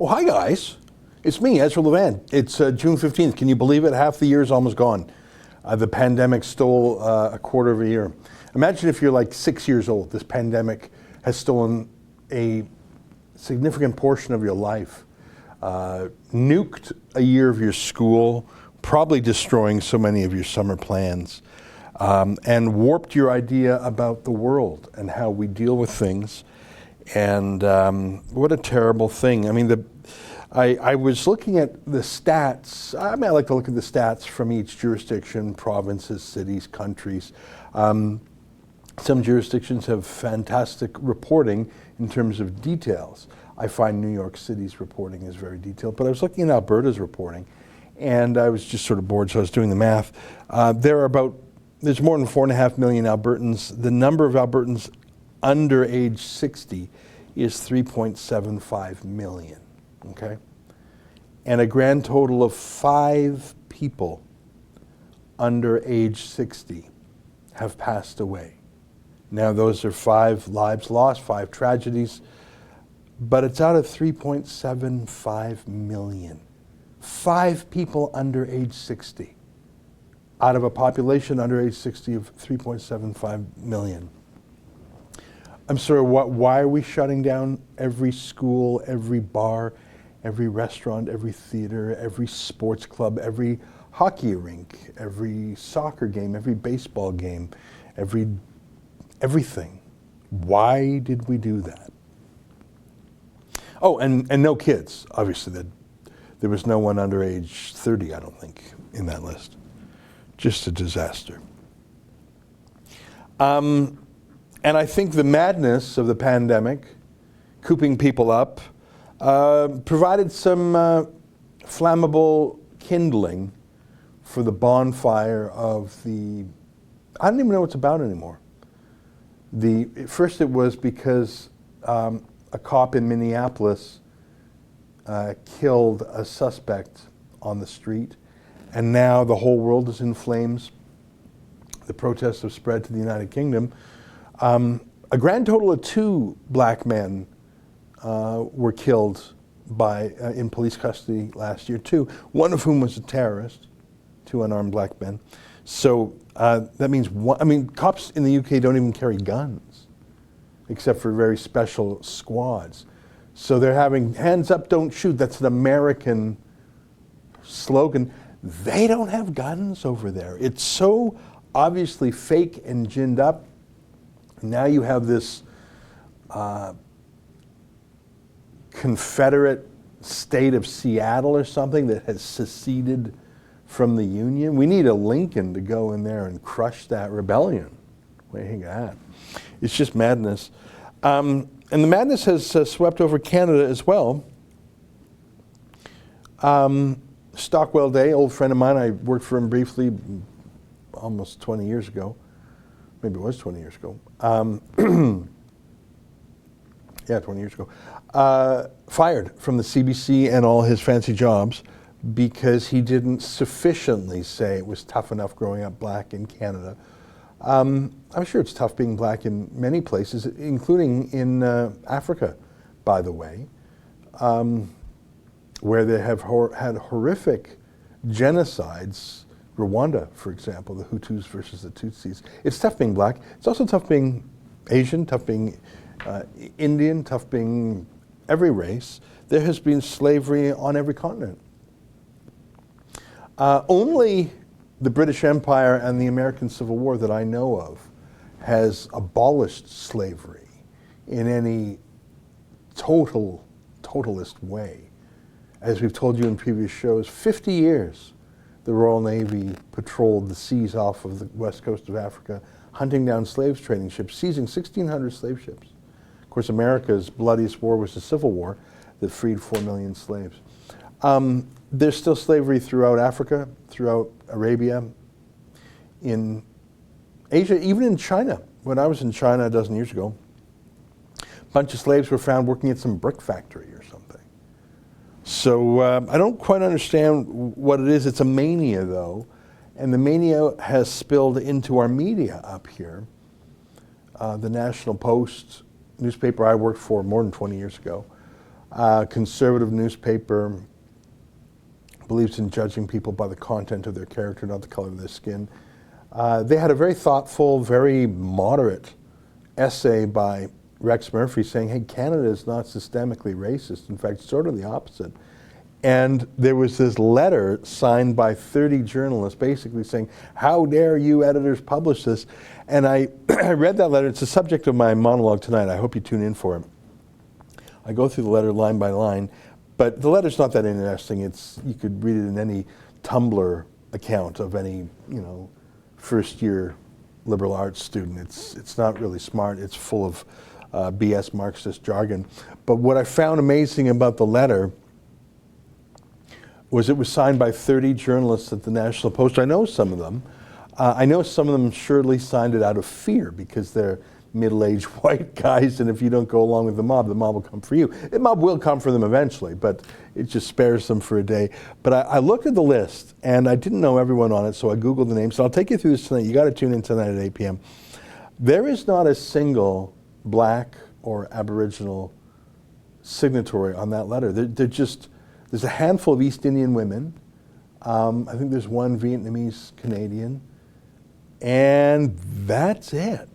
Oh, hi guys. It's me, Ezra Levant. It's June 15th. Can you believe it? Half the year is almost gone. The pandemic stole a quarter of a year. Imagine if you're like 6 years old. This pandemic has stolen a significant portion of your life, nuked a year of your school, probably destroying so many of your summer plans, and warped your idea about the world and how we deal with things. And what a terrible thing. I mean, I was looking at the stats. I like to look at the stats from each jurisdiction, provinces, cities, countries. Some jurisdictions have fantastic reporting in terms of details. I find New York City's reporting is very detailed, but I was looking at Alberta's reporting, and I was just sort of bored, so I was doing the math. There's more than 4.5 million Albertans. The number of Albertans under age 60 is 3.75 million, okay? And a grand total of 5 people under age 60 have passed away. Now those are 5 lives lost, 5 tragedies, but it's out of 3.75 million. 5 people under age 60 out of a population under age 60 of 3.75 million. I'm sorry, why are we shutting down every school, every bar, every restaurant, every theater, every sports club, every hockey rink, every soccer game, every baseball game, everything? Why did we do that? Oh, and no kids, obviously. There was no one under age 30, I don't think, in that list. Just a disaster. And I think the madness of the pandemic, cooping people up, provided some flammable kindling for the bonfire of I don't even know what it's about anymore. First it was because a cop in Minneapolis killed a suspect on the street, and now the whole world is in flames. The protests have spread to the United Kingdom. A grand total of 2 black men were killed in police custody last year, 2, one of whom was a terrorist, 2 unarmed black men. So that means, cops in the UK don't even carry guns, except for very special squads. So they're having hands up, don't shoot. That's an American slogan. They don't have guns over there. It's so obviously fake and ginned up. Now you have this Confederate state of Seattle or something that has seceded from the Union. We need a Lincoln to go in there and crush that rebellion. What do you think of that? It's just madness. And the madness has swept over Canada as well. Stockwell Day, old friend of mine, I worked for him briefly almost 20 years ago. Maybe it was 20 years ago. Yeah, 20 years ago. Fired from the CBC and all his fancy jobs because he didn't sufficiently say it was tough enough growing up black in Canada. I'm sure it's tough being black in many places, including in Africa, by the way, where they have had horrific genocides. Rwanda, for example, the Hutus versus the Tutsis. It's tough being black. It's also tough being Asian, tough being Indian, tough being every race. There has been slavery on every continent. Only the British Empire and the American Civil War that I know of has abolished slavery in any totalist way. As we've told you in previous shows, 50 years the Royal Navy patrolled the seas off of the west coast of Africa, hunting down slaves trading ships, seizing 1,600 slave ships. Of course, America's bloodiest war was the Civil War that freed 4 million slaves. There's still slavery throughout Africa, throughout Arabia, in Asia, even in China. When I was in China a dozen years ago, a bunch of slaves were found working at some brick factory or something. So I don't quite understand what it is. It's a mania, though, and the mania has spilled into our media up here. The National Post newspaper I worked for more than 20 years ago conservative newspaper, believes in judging people by the content of their character, not the color of their skin. They had a very thoughtful, very moderate essay by Rex Murphy saying, hey, Canada is not systemically racist. In fact, sort of the opposite. And there was this letter signed by 30 journalists basically saying, how dare you editors publish this? And I read that letter. It's the subject of my monologue tonight. I hope you tune in for it. I go through the letter line by line, but the letter's not that interesting. You could read it in any Tumblr account of any, first-year liberal arts student. It's not really smart. It's full of BS Marxist jargon. But what I found amazing about the letter was it was signed by 30 journalists at the National Post. I know some of them. I know some of them surely signed it out of fear because they're middle-aged white guys, and if you don't go along with the mob will come for you. The mob will come for them eventually, but it just spares them for a day. But I looked at the list, and I didn't know everyone on it, so I Googled the names. So I'll take you through this tonight. You got to tune in tonight at 8 p.m. There is not a single black or Aboriginal signatory on that letter. There's a handful of East Indian women. I think there's one Vietnamese Canadian, and that's it.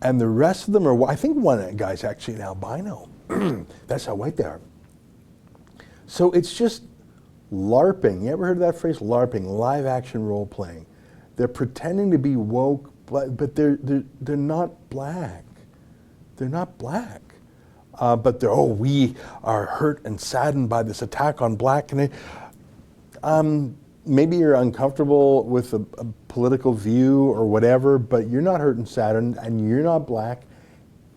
And the rest of them are, I think one guy's actually an albino. That's how white they are. So it's just LARPing. You ever heard of that phrase? LARPing, live action role playing. They're pretending to be woke, but they're not black. They're not black. But we are hurt and saddened by this attack on black. Maybe you're uncomfortable with a political view or whatever, but you're not hurt and saddened, and you're not black,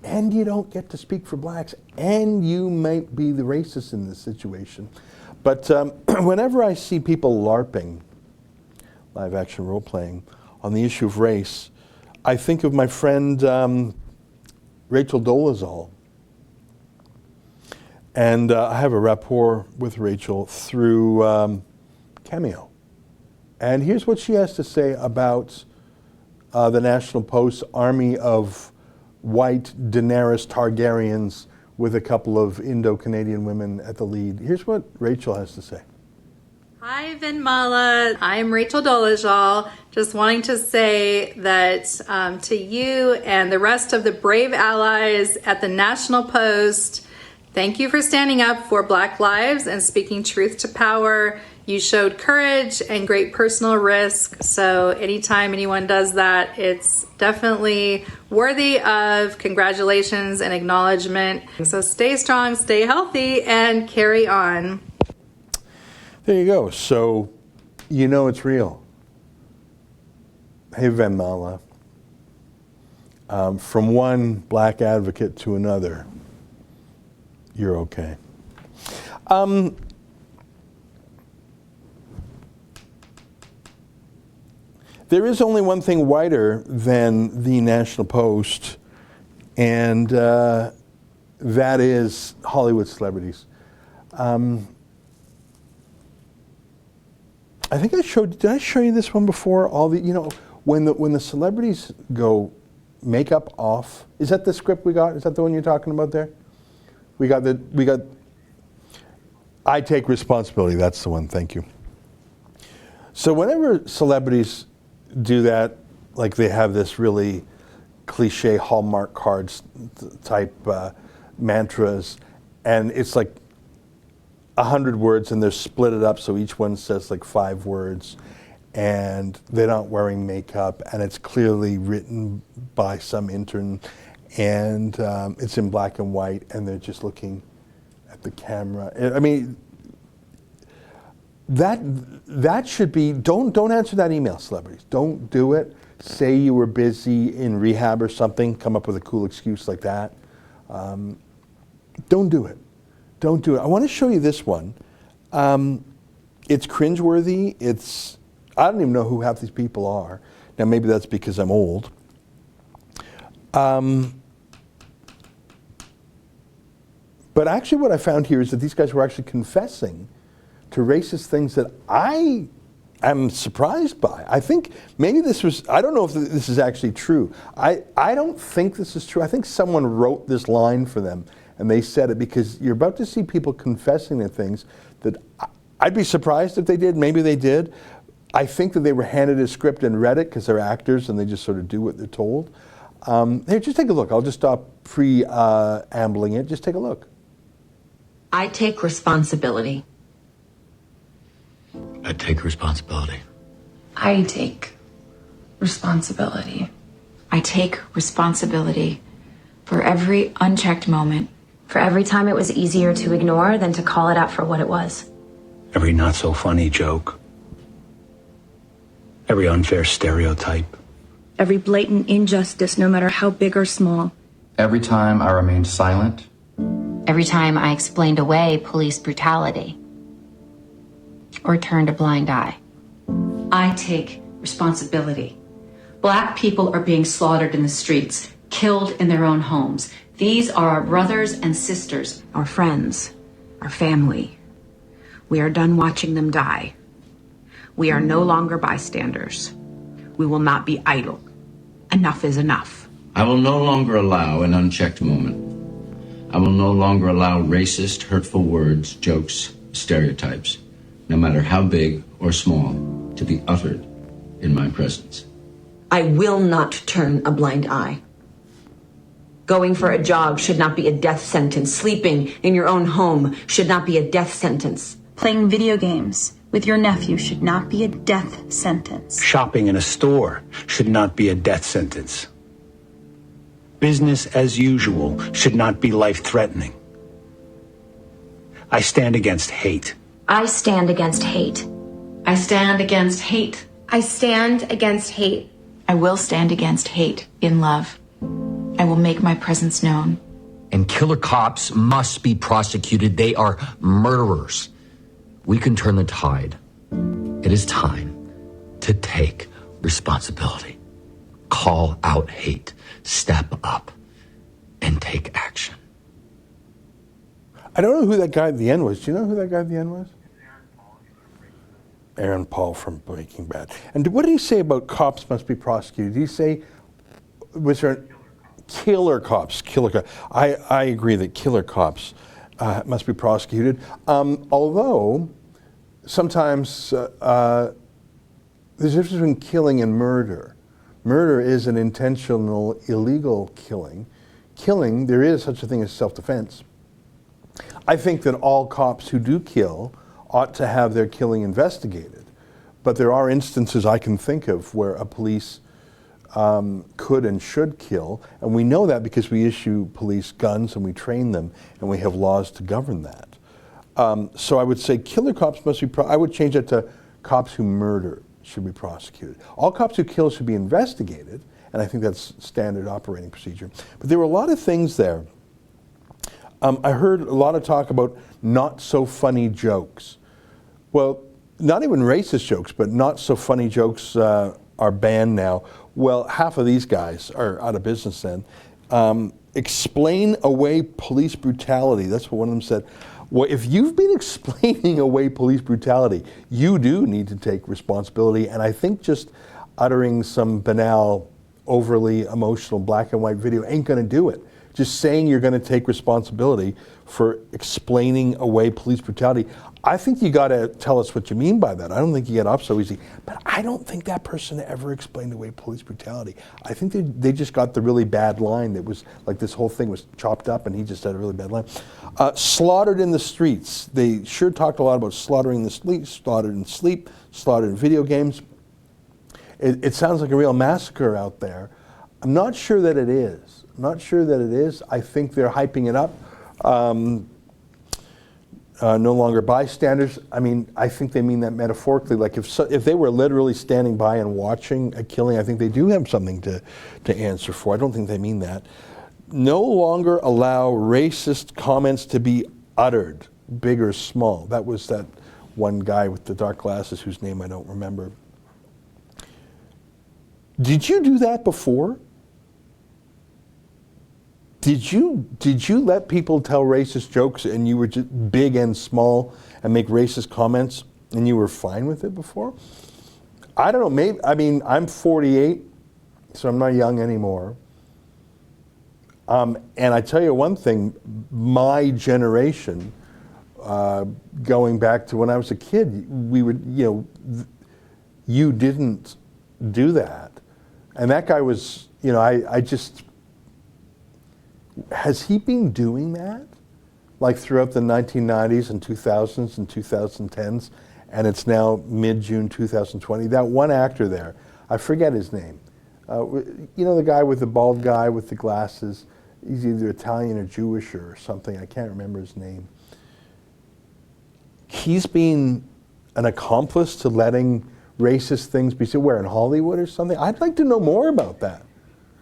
and you don't get to speak for blacks, and you might be the racist in this situation. But whenever I see people LARPing, live action role playing, on the issue of race, I think of my friend Rachel Dolezal. And I have a rapport with Rachel through Cameo. And here's what she has to say about the National Post's army of white Daenerys Targaryens with a couple of Indo-Canadian women at the lead. Here's what Rachel has to say. Hi, Vinmala. I'm Rachel Dolezal. Just wanting to say that to you and the rest of the brave allies at the National Post, thank you for standing up for Black lives and speaking truth to power. You showed courage and great personal risk. So anytime anyone does that, it's definitely worthy of congratulations and acknowledgement. So stay strong, stay healthy, and carry on. There you go. So it's real. Hey, Vinmala. From one black advocate to another, you're okay. There is only one thing whiter than the National Post, and that is Hollywood celebrities. I think did I show you this one before? When the celebrities go makeup off, is that the script we got? Is that the one you're talking about there? We got I take responsibility, that's the one, thank you. So whenever celebrities do that, like they have this really cliche Hallmark cards type mantras, and it's like 100 words and they're split it up so each one says like 5 words, and they're not wearing makeup, and it's clearly written by some intern, and it's in black and white, and they're just looking at the camera. I mean, that should be, don't answer that email, celebrities. Don't do it. Say you were busy in rehab or something, come up with a cool excuse like that. Don't do it. Don't do it. I want to show you this one. It's cringeworthy. I don't even know who half these people are. Now maybe that's because I'm old. But actually what I found here is that these guys were actually confessing to racist things that I am surprised by. I think maybe I don't know if this is actually true. I don't think this is true. I think someone wrote this line for them and they said it because you're about to see people confessing to things that I'd be surprised if they did. Maybe they did. I think that they were handed a script and read it because they're actors and they just sort of do what they're told. Here, just take a look. I'll just stop preambling it. Just take a look. I take responsibility. I take responsibility. I take responsibility. I take responsibility for every unchecked moment. For every time it was easier to ignore than to call it out for what it was. Every not so funny joke. Every unfair stereotype. Every blatant injustice, no matter how big or small. Every time I remained silent. Every time I explained away police brutality. Or turned a blind eye. I take responsibility. Black people are being slaughtered in the streets, killed in their own homes. These are our brothers and sisters, Our friends, our family. We are done watching them die. We are no longer bystanders. We will not be idle. Enough is enough. I will no longer allow an unchecked moment. I will no longer allow racist, hurtful words, jokes, stereotypes, no matter how big or small, to be uttered in my presence. I will not turn a blind eye. Going for a jog should not be a death sentence. Sleeping in your own home should not be a death sentence. Playing video games with your nephew should not be a death sentence. Shopping in a store should not be a death sentence. Business as usual should not be life-threatening. I stand against hate. I stand against hate. I stand against hate. I stand against hate. I will stand against hate in love. I will make my presence known. And killer cops must be prosecuted. They are murderers. We can turn the tide. It is time to take responsibility. Call out hate. Step up and take action. I don't know who that guy at the end was. Do you know who that guy at the end was? Aaron Paul from Breaking Bad. And what did he say about cops must be prosecuted? Did he say, was there killer cops? Killer cops. I agree that killer cops must be prosecuted. Although sometimes there's a difference between killing and murder. Murder is an intentional, illegal killing. Killing, there is such a thing as self-defense. I think that all cops who do kill ought to have their killing investigated. But there are instances I can think of where a police could and should kill, and we know that because we issue police guns and we train them, and we have laws to govern that. So I would say killer cops must be, I would change it to cops who murder should be prosecuted. All cops who kill should be investigated, and I think that's standard operating procedure. But there were a lot of things there. I heard a lot of talk about not so funny jokes. Well, not even racist jokes, but not so funny jokes are banned now. Well, half of these guys are out of business then. Explain away police brutality. That's what one of them said. Well, if you've been explaining away police brutality, you do need to take responsibility. And I think just uttering some banal, overly emotional black and white video ain't going to do it. Just saying you're going to take responsibility for explaining away police brutality, I think you got to tell us what you mean by that. I don't think you get off so easy. But I don't think that person ever explained away police brutality. I think they just got the really bad line that was like this whole thing was chopped up and he just had a really bad line. Slaughtered in the streets. They sure talked a lot about slaughtering the street, slaughtered in sleep, slaughtered in video games. It sounds like a real massacre out there. I'm not sure that it is. I think they're hyping it up. No longer bystanders. I mean, I think they mean that metaphorically. Like if they were literally standing by and watching a killing, I think they do have something to answer for. I don't think they mean that. No longer allow racist comments to be uttered, big or small. That was that one guy with the dark glasses whose name I don't remember. Did you do that before? Did you let people tell racist jokes and you were just big and small and make racist comments and you were fine with it before? I don't know, maybe, I mean, I'm 48, so I'm not young anymore. And I tell you one thing, my generation, going back to when I was a kid, we would, you didn't do that. And that guy was, I just, has he been doing that? Like throughout the 1990s and 2000s and 2010s, and it's now mid-June 2020. That one actor there, I forget his name. The guy with the bald guy with the glasses, he's either Italian or Jewish or something, I can't remember his name. He's been an accomplice to letting racist things be said, where, in Hollywood or something? I'd like to know more about that.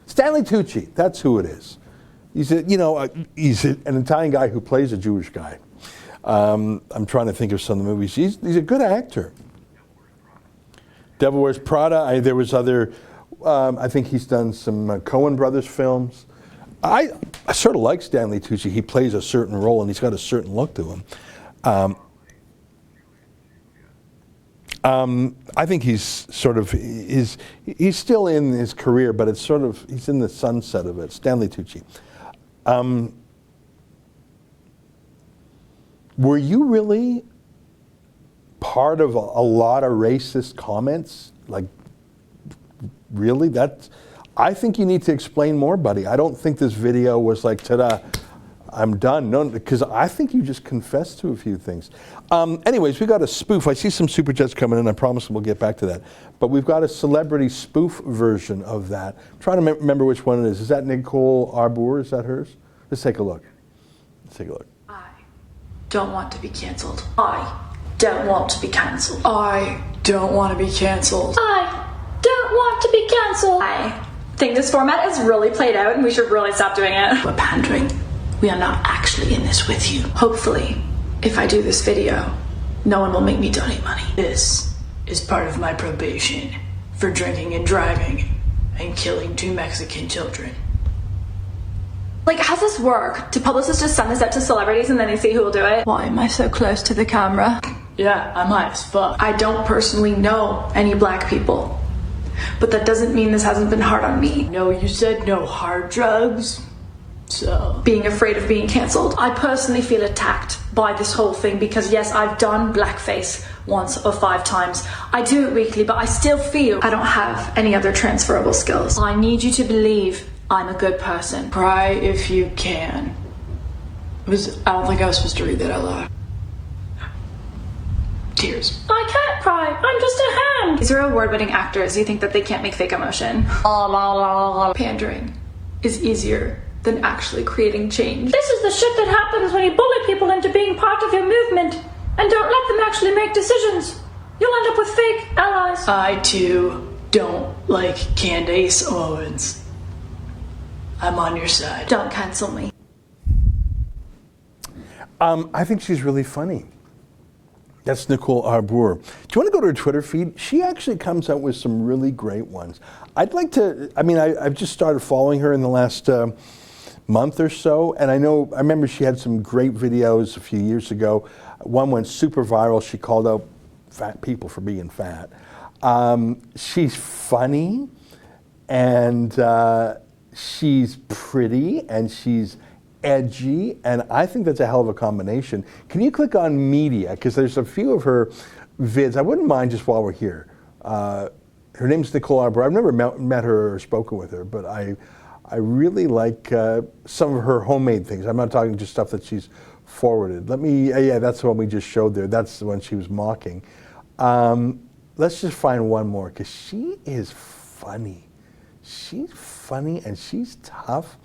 Stanley Tucci, that's who it is. He's an Italian guy who plays a Jewish guy. I'm trying to think of some of the movies. He's a good actor. Devil Wears Prada. There was other, I think he's done some Coen Brothers films. I sort of like Stanley Tucci. He plays a certain role and he's got a certain look to him. I think he's sort of, he's still in his career, but it's sort of, he's in the sunset of it. Stanley Tucci. Were you really part of a lot of racist comments? Like, really? I think you need to explain more, buddy. I don't think this video was like, ta-da, I'm done. No, because I think you just confessed to a few things. Anyways, we got a spoof. I see some super chats coming in. I promise we'll get back to that. But we've got a celebrity spoof version of that. I'm trying to remember which one it is. Is that Nicole Arbour? Is that hers? Let's take a look. Let's take a look. I don't want to be canceled. I don't want to be canceled. I don't want to be canceled. I don't want to be canceled. I think this format is really played out and we should really stop doing it. We're pandering. We are not actually in this with you. Hopefully, if I do this video, no one will make me donate money. This is part of my probation for drinking and driving and killing 2 Mexican children. Like, how's this work? Do publicists just send this out to celebrities and then they see who will do it? Why am I so close to the camera? Yeah, I'm high as fuck. I don't personally know any black people, but that doesn't mean this hasn't been hard on me. No, you said no hard drugs. So, being afraid of being cancelled. I personally feel attacked by this whole thing because yes, I've done blackface once or 5 times. I do it weekly, but I still feel I don't have any other transferable skills. I need you to believe I'm a good person. Cry if you can. I don't think I was supposed to read that out loud. Tears. I can't cry. I'm just a hand. These are award-winning actors. You think that they can't make fake emotion? Pandering is easier than actually creating change. This is the shit that happens when you bully people into being part of your movement and don't let them actually make decisions. You'll end up with fake allies. I too don't like Candace Owens. I'm on your side. Don't cancel me. I think she's really funny. That's Nicole Arbour. Do you want to go to her Twitter feed? She actually comes out with some really great ones. I'd like to, I've just started following her in the last month or so, and I remember she had some great videos a few years ago. One went super viral. She called out fat people for being fat. She's funny, and she's pretty, and she's edgy, and I think that's a hell of a combination. Can you click on media? Because there's a few of her vids. I wouldn't mind just while we're here. Her name's Nicole Arbour. I've never met her or spoken with her, but I really like some of her homemade things. I'm not talking just stuff that she's forwarded. Yeah, that's the one we just showed there. That's the one she was mocking. Let's just find one more, because she is funny. She's funny and she's tough,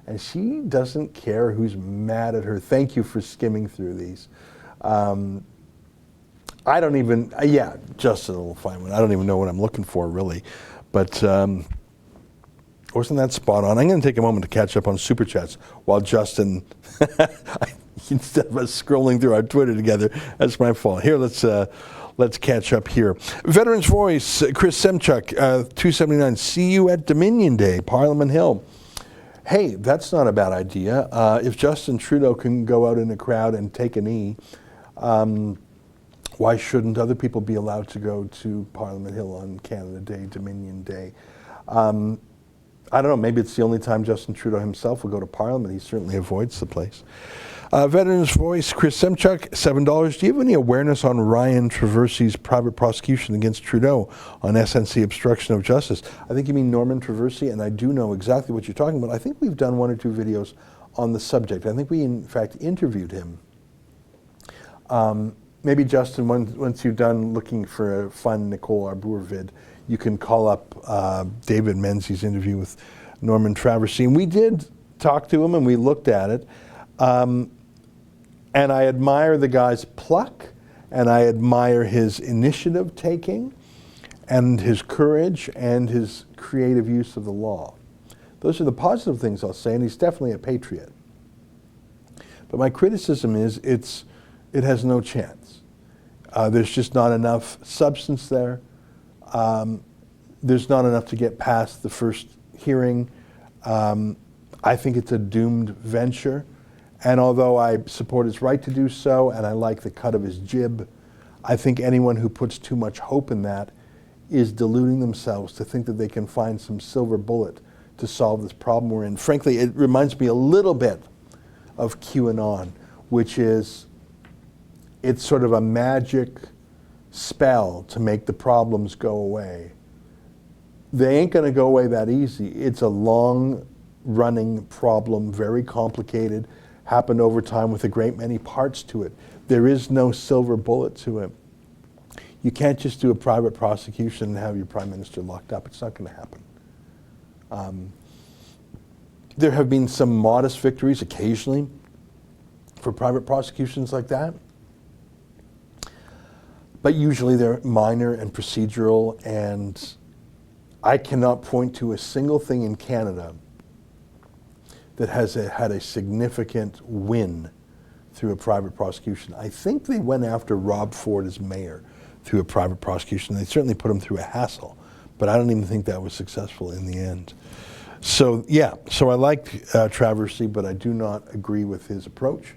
and she doesn't care who's mad at her. Thank you for skimming through these. I don't even, Justin will find one. I don't even know what I'm looking for, really. But wasn't that spot on? I'm going to take a moment to catch up on Super Chats while Justin, instead of us scrolling through our Twitter together, that's my fault. Here, let's catch up here. Veterans Voice, Chris Semchuk, 279, see you at Dominion Day, Parliament Hill. Hey, that's not a bad idea. If Justin Trudeau can go out in a crowd and take a knee, why shouldn't other people be allowed to go to Parliament Hill on Canada Day, Dominion Day? I don't know, maybe it's the only time Justin Trudeau himself will go to Parliament. He certainly avoids the place. Veterans Voice, Chris Semchuk, $7. Do you have any awareness on Ryan Traversy's private prosecution against Trudeau on SNC obstruction of justice? I think you mean Norman Traversy, and I do know exactly what you're talking about. I think we've done 1 or 2 videos on the subject. I think we, in fact, interviewed him. Maybe, Justin, once you're done looking for a fun Nicole Arbour vid, you can call up David Menzies' interview with Norman Traversy. And we did talk to him, and we looked at it. And I admire the guy's pluck, and I admire his initiative taking, and his courage, and his creative use of the law. Those are the positive things I'll say, and he's definitely a patriot. But my criticism is it has no chance. There's just not enough substance there. There's not enough to get past the first hearing. I think it's a doomed venture. And although I support his right to do so, and I like the cut of his jib, I think anyone who puts too much hope in that is deluding themselves to think that they can find some silver bullet to solve this problem we're in. Frankly, it reminds me a little bit of QAnon, which is, it's sort of a magic spell to make the problems go away. They ain't going to go away that easy. It's a long-running problem, very complicated, happened over time with a great many parts to it. There is no silver bullet to it. You can't just do a private prosecution and have your prime minister locked up. It's not going to happen. There have been some modest victories occasionally for private prosecutions like that, but usually they're minor and procedural, and I cannot point to a single thing in Canada that has had a significant win through a private prosecution. I think they went after Rob Ford as mayor through a private prosecution. They certainly put him through a hassle, but I don't even think that was successful in the end. So yeah, so I like Traversy, but I do not agree with his approach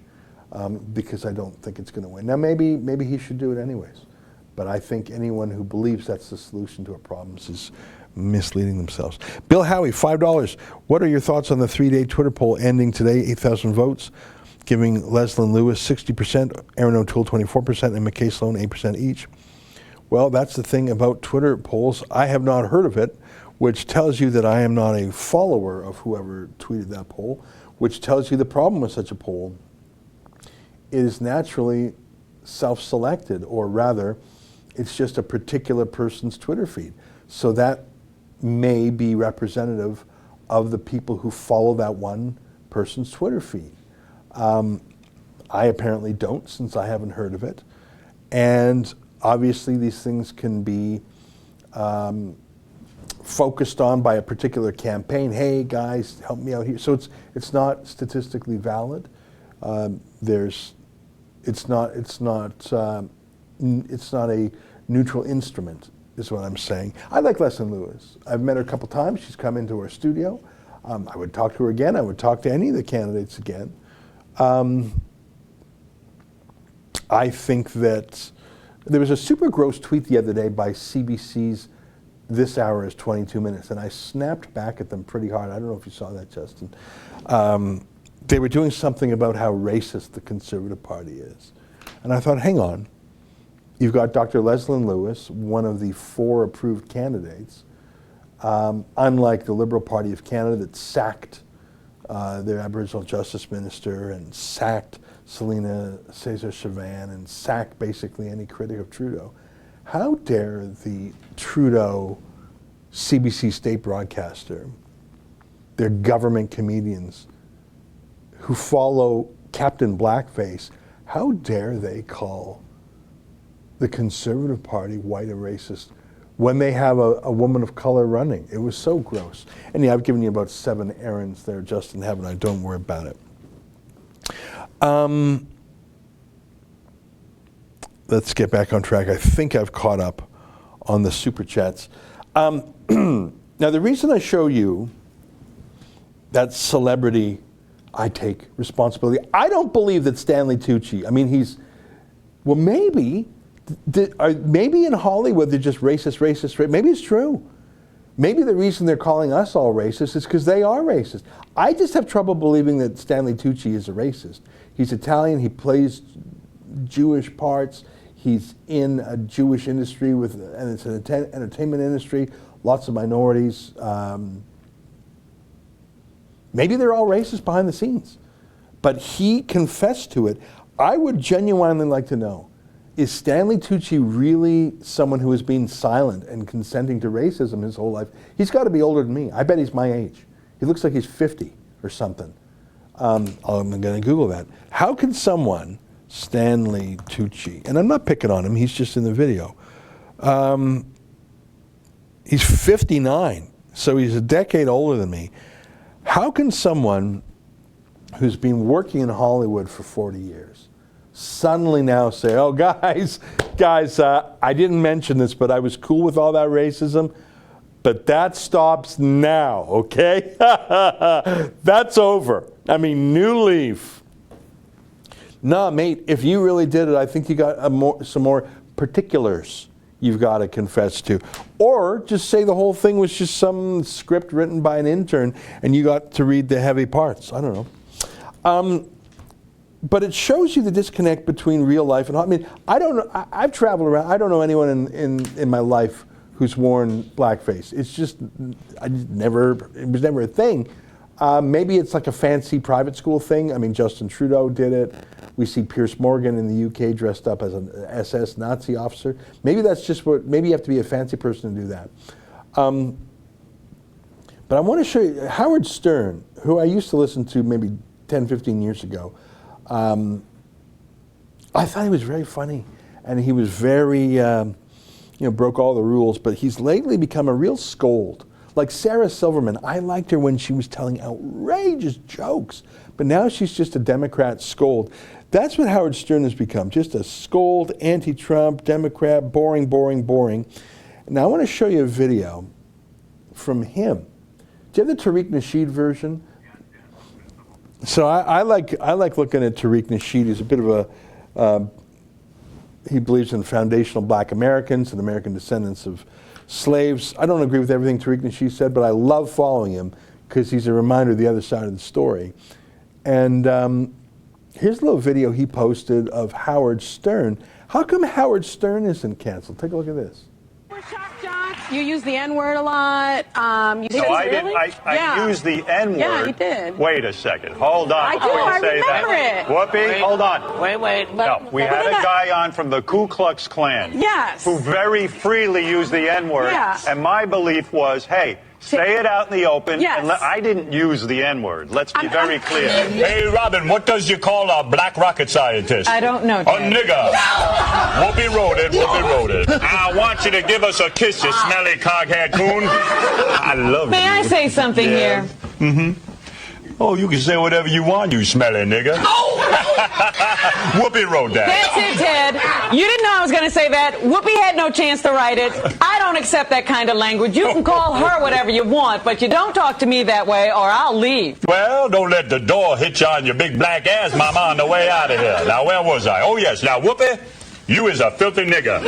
because I don't think it's going to win. Now maybe he should do it anyways, but I think anyone who believes that's the solution to our problems is misleading themselves. Bill Howie, $5. What are your thoughts on the 3-day Twitter poll ending today? 8,000 votes, giving Leslyn Lewis 60%, Aaron O'Toole 24%, and McKay Sloan 8% each. Well, that's the thing about Twitter polls. I have not heard of it, which tells you that I am not a follower of whoever tweeted that poll, which tells you the problem with such a poll is naturally self-selected, or rather, it's just a particular person's Twitter feed. So that may be representative of the people who follow that one person's Twitter feed. I apparently don't, since I haven't heard of it. And obviously these things can be focused on by a particular campaign. Hey guys, help me out here. So it's not statistically valid. It's not a neutral instrument, is what I'm saying. I like Leslyn Lewis. I've met her a couple times. She's come into our studio. I would talk to her again. I would talk to any of the candidates again. I think that there was a super gross tweet the other day by CBC's This Hour is 22 Minutes, and I snapped back at them pretty hard. I don't know if you saw that, Justin. They were doing something about how racist the Conservative Party is. And I thought, hang on. You've got Dr. Leslyn Lewis, one of the 4 approved candidates, unlike the Liberal Party of Canada that sacked their Aboriginal Justice Minister and sacked Selena Cesar-Chavannes and sacked basically any critic of Trudeau. How dare the Trudeau CBC state broadcaster, their government comedians who follow Captain Blackface, how dare they call the Conservative Party white and racist when they have a woman of color running? It was so gross. And yeah, I've given you about 7 errands there, Justin, haven't I? Don't worry about it. Let's get back on track. I think I've caught up on the Super Chats. Now, the reason I show you that celebrity, I take responsibility. I don't believe that Stanley Tucci, I mean, well, maybe in Hollywood they're just racist. Maybe it's true. Maybe the reason they're calling us all racist is because they are racist. I just have trouble believing that Stanley Tucci is a racist. He's Italian, he plays Jewish parts, he's in a Jewish industry and it's an entertainment industry, lots of minorities. Maybe they're all racist behind the scenes. But he confessed to it. I would genuinely like to know, is Stanley Tucci really someone who has been silent and consenting to racism his whole life? He's got to be older than me. I bet he's my age. He looks like he's 50 or something. I'm going to Google that. How can someone, Stanley Tucci, and I'm not picking on him, he's just in the video. He's 59, so he's a decade older than me. How can someone who's been working in Hollywood for 40 years suddenly now say, oh, guys, I didn't mention this, but I was cool with all that racism, but that stops now, okay? That's over. I mean, new leaf. Nah, mate, if you really did it, I think you got some more particulars you've got to confess to. Or just say the whole thing was just some script written by an intern and you got to read the heavy parts. I don't know. But it shows you the disconnect between real life and, I mean, I don't know, I've traveled around, I don't know anyone in my life who's worn blackface. It's just, it was never a thing. Maybe it's like a fancy private school thing. I mean, Justin Trudeau did it. We see Piers Morgan in the UK dressed up as an SS Nazi officer. Maybe that's just maybe you have to be a fancy person to do that. But I want to show you, Howard Stern, who I used to listen to maybe 10, 15 years ago, I thought he was very funny, and he was very, broke all the rules, but he's lately become a real scold. Like Sarah Silverman, I liked her when she was telling outrageous jokes, but now she's just a Democrat scold. That's what Howard Stern has become, just a scold, anti-Trump, Democrat, boring, boring, boring. Now I want to show you a video from him. Do you have the Tariq Nasheed version? So I like looking at Tariq Nasheed. He's a bit of a, he believes in foundational black Americans and American descendants of slaves. I don't agree with everything Tariq Nasheed said, but I love following him because he's a reminder of the other side of the story. And here's a little video he posted of Howard Stern. How come Howard Stern isn't canceled? Take a look at this. You use the N-word a lot. I used the N-word. Yeah, you did. Wait a second. Hold on. I do. I remember it. Whoopi, hold on. Wait. No, we had a guy on from the Ku Klux Klan. Yes. Who very freely used the N-word. Yeah. And my belief was, hey, say it out in the open. Yes. And I didn't use the N-word. Let's be very clear. Hey, Robin, what does you call a black rocket scientist? I don't know, A Ted. nigger. Whoopi wrote it. I want you to give us a kiss, you smelly coghead coon. I love you. May I say something here? Mm-hmm. Oh, you can say whatever you want, you smelly nigger. Whoopi wrote that. That's it, Ted. You didn't know I was going to say that. Whoopi had no chance to write it. I don't accept that kind of language. You can call her whatever you want, but you don't talk to me that way or I'll leave. Well, don't let the door hit you on your big black ass, mama, on the way out of here. Now, where was I? Oh, yes. Now, Whoopi, you is a filthy nigger.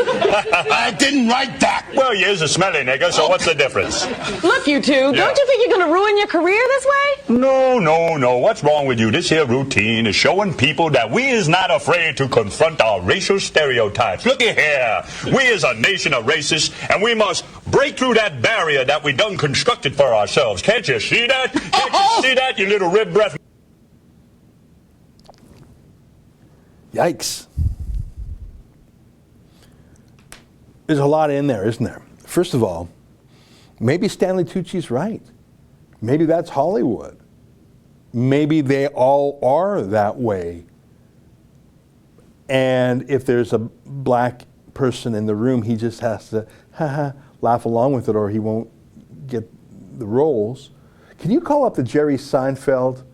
I didn't write that. Well, you is a smelly nigger, so what's the difference? Look, you two, don't you think you're going to ruin your career this way? No. What's wrong with you? This here routine is showing people that we is not afraid to confront our racial stereotypes. Looky here. We is a nation of racists, and we must break through that barrier that we done constructed for ourselves. Can't you see that? Can't you see that, you little rib breath? Yikes. There's a lot in there, isn't there? First of all, maybe Stanley Tucci's right. Maybe that's Hollywood. Maybe they all are that way. And if there's a black person in the room, he just has to laugh along with it or he won't get the roles. Can you call up the Jerry Seinfeld?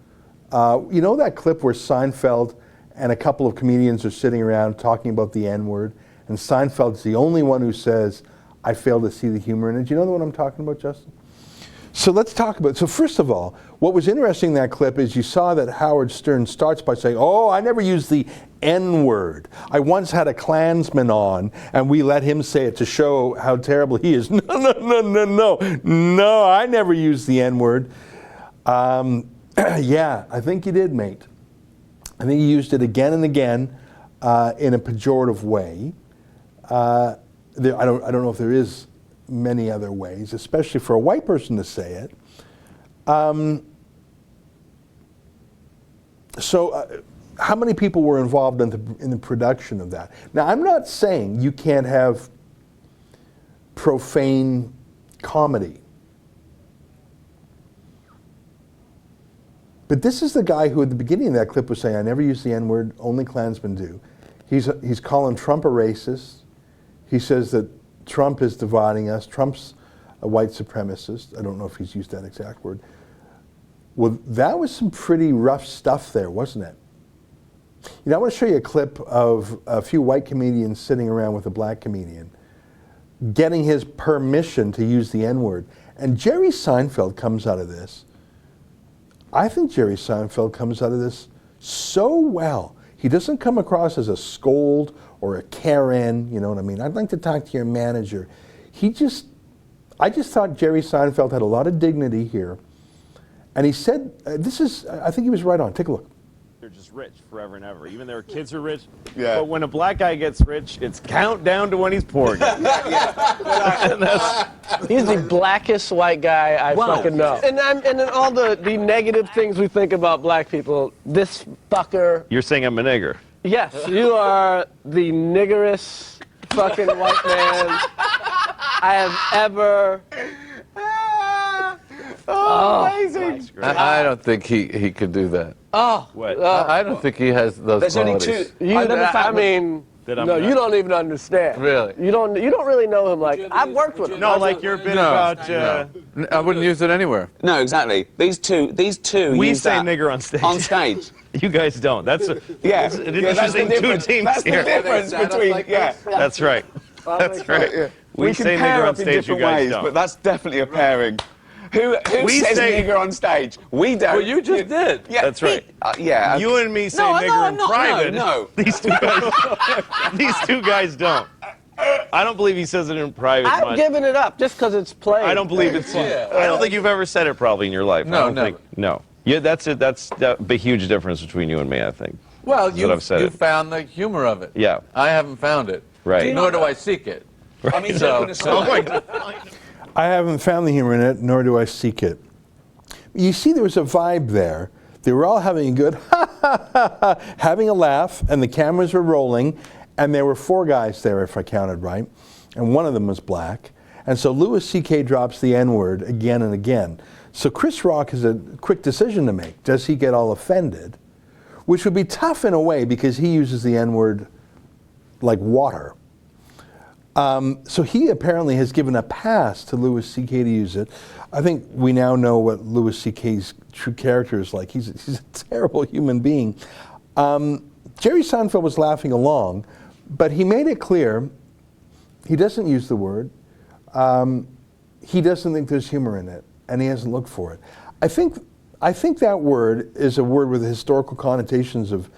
You know that clip where Seinfeld and a couple of comedians are sitting around talking about the N-word? And Seinfeld's the only one who says, I fail to see the humor in it. Do you know what I'm talking about, Justin? So let's talk about, so first of all, what was interesting in that clip is you saw that Howard Stern starts by saying, oh, I never used the N-word. I once had a Klansman on, and we let him say it to show how terrible he is. No, I never used the N-word. Yeah, I think you did, mate. I think you used it again and again in a pejorative way. I don't know if there is many other ways, especially for a white person to say it. How many people were involved in the production of that? Now, I'm not saying you can't have profane comedy. But this is the guy who at the beginning of that clip was saying, I never use the N-word, only Klansmen do. He's calling Trump a racist. He says that Trump is dividing us. Trump's a white supremacist. I don't know if he's used that exact word. Well, that was some pretty rough stuff there, wasn't it? You know, I want to show you a clip of a few white comedians sitting around with a black comedian, getting his permission to use the N-word. And Jerry Seinfeld comes out of this. I think Jerry Seinfeld comes out of this so well. He doesn't come across as a scold or a Karen, you know what I mean? I'd like to talk to your manager. I just thought Jerry Seinfeld had a lot of dignity here. And he said, I think he was right on. Take a look. They're just rich forever and ever. Even their kids are rich. Yeah. But when a black guy gets rich, it's countdown to when he's poor again. He's the blackest white guy I fucking know. And then all the negative things we think about black people, this fucker. You're saying I'm a nigger. Yes, you are the niggerest fucking white man I have ever. Amazing. I don't think he could do that. What? I don't think he has those There's qualities. only two. You don't even understand. Really? You don't really know him like I've worked with him. No, like your bit about. No. I wouldn't use it anywhere. No, exactly. These two. We use say that nigger on stage. On stage. You guys don't. That's an interesting two teams that's here. The difference between That's right. That's right. Yeah. We can say pair nigger on up in stage. You different guys ways, don't. but that's definitely a pairing. Who says nigger on stage? We don't. Well, you just did. Yeah, that's right. Yeah. You and me say nigger in private. No. These two guys don't. I don't believe he says it in private. I've given it up just because it's played. I don't believe it's. I don't think you've ever said it probably in your life. No, never. No. Yeah, that's it. That's the huge difference between you and me, I think. Well, you said found the humor of it. Yeah. I haven't found it. Right. Nor do I seek it. I mean, I haven't found the humor in it, nor do I seek it. You see, there was a vibe there. They were all having a good having a laugh, and the cameras were rolling, and there were 4 guys there, if I counted right, and one of them was black. And so Louis C.K. drops the N-word again and again. So Chris Rock has a quick decision to make. Does he get all offended? Which would be tough in a way because he uses the N-word like water. So he apparently has given a pass to Louis C.K. to use it. I think we now know what Louis C.K.'s true character is like. He's a terrible human being. Jerry Seinfeld was laughing along, but he made it clear he doesn't use the word. He doesn't think there's humor in it, and he hasn't looked for it. I think that word is a word with historical connotations of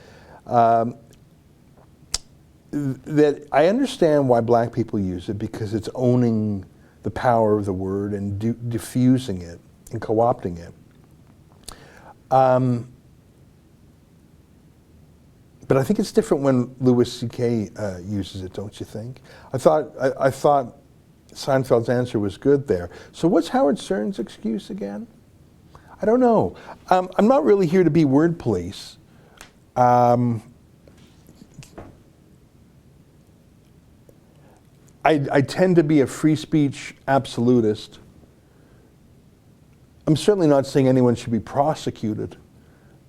that I understand why black people use it because it's owning the power of the word and diffusing it and co-opting it. But I think it's different when Louis C.K. Uses it, don't you think? I thought Seinfeld's answer was good there. So what's Howard Stern's excuse again? I don't know. I'm not really here to be word police. I tend to be a free speech absolutist. I'm certainly not saying anyone should be prosecuted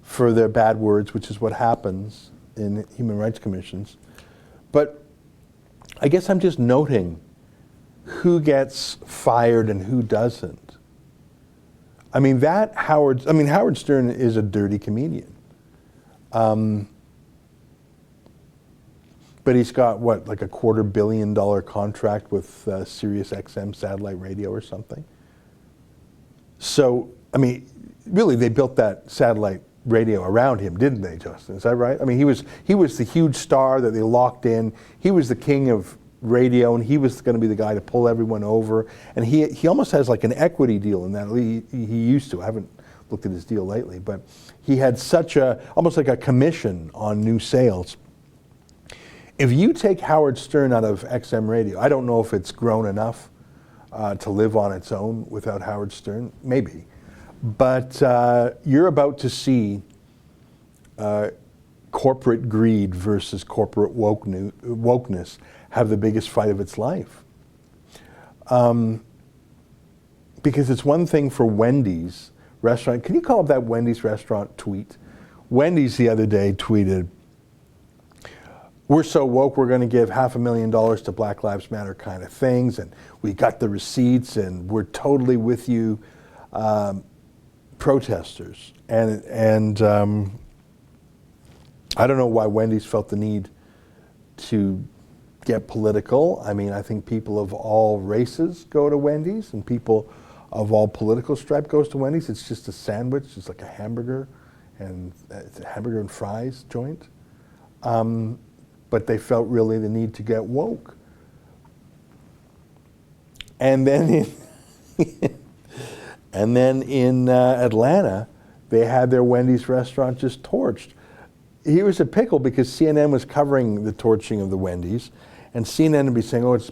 for their bad words, which is what happens in human rights commissions. But I guess I'm just noting who gets fired and who doesn't. I mean, Howard Stern is a dirty comedian. But he's got, what, like a $250 million contract with Sirius XM satellite radio or something? So, I mean, really, they built that satellite radio around him, didn't they, Justin? Is that right? I mean, he was the huge star that they locked in. He was the king of radio, and he was going to be the guy to pull everyone over. And he almost has like an equity deal in that. He used to. I haven't looked at his deal lately, but he had almost like a commission on new sales. If you take Howard Stern out of XM radio, I don't know if it's grown enough to live on its own without Howard Stern, maybe. But you're about to see corporate greed versus corporate wokeness have the biggest fight of its life. Because it's one thing for Wendy's restaurant. Can you call up that Wendy's restaurant tweet? Wendy's the other day tweeted, "We're so woke, we're going to give $500,000 to Black Lives Matter kind of things, and we got the receipts, and we're totally with you, protesters." And I don't know why Wendy's felt the need to get political. I mean, I think people of all races go to Wendy's, and people of all political stripe goes to Wendy's. It's just a sandwich. It's like a hamburger, and it's a hamburger and fries joint. But they felt really the need to get woke. And then in Atlanta, they had their Wendy's restaurant just torched. He was a pickle because CNN was covering the torching of the Wendy's, and CNN would be saying, "Oh, it's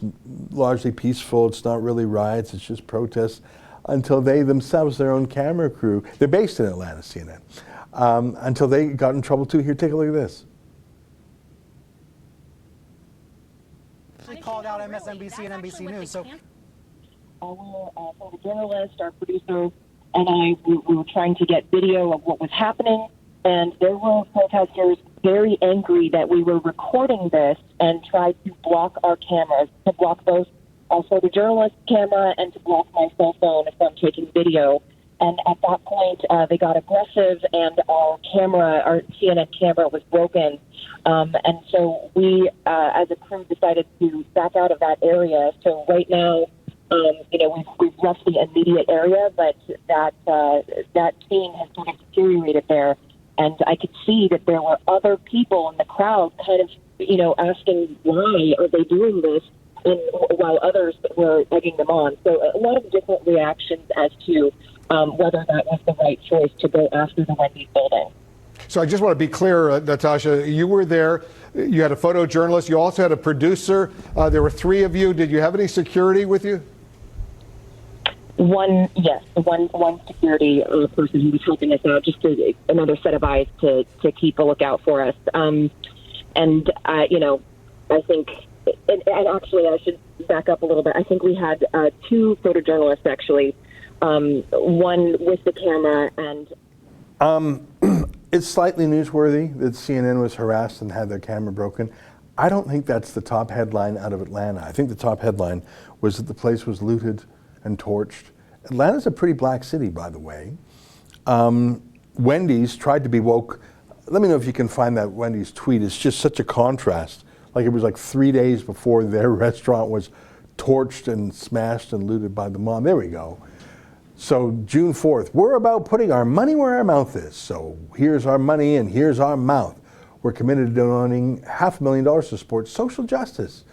largely peaceful. It's not really riots. It's just protests," until they themselves, their own camera crew, they're based in Atlanta, CNN, until they got in trouble too. Here, take a look at this. Called out MSNBC and NBC News. So our photojournalist, our producer, and I, we were trying to get video of what was happening, and there were protesters very angry that we were recording this and tried to block our cameras, to block both our photojournalist's camera and to block my cell phone from taking video. And at that point, they got aggressive, and our CNN camera was broken. And so we, as a crew, decided to back out of that area. So right now, we've left the immediate area, but that scene has sort of deteriorated there. And I could see that there were other people in the crowd kind of, asking why are they doing this, and while others were egging them on. So a lot of different reactions as to whether that was the right choice to go after the Wendy's building. So I just want to be clear, Natasha, you were there. You had a photojournalist. You also had a producer. There were three of you. Did you have any security with you? One security person who was helping us out, just another set of eyes to keep a lookout for us. I think, and actually I should back up a little bit. I think we had two photojournalists actually. One with the camera and. It's slightly newsworthy that CNN was harassed and had their camera broken. I don't think that's the top headline out of Atlanta. I think the top headline was that the place was looted and torched. Atlanta's a pretty black city, by the way. Wendy's tried to be woke. Let me know if you can find that Wendy's tweet. It's just such a contrast. Like it was like 3 days before their restaurant was torched and smashed and looted by the mob. There we go. So June 4th, we're about putting our money where our mouth is. So here's our money and here's our mouth. We're committed to donating $500,000 to support social justice,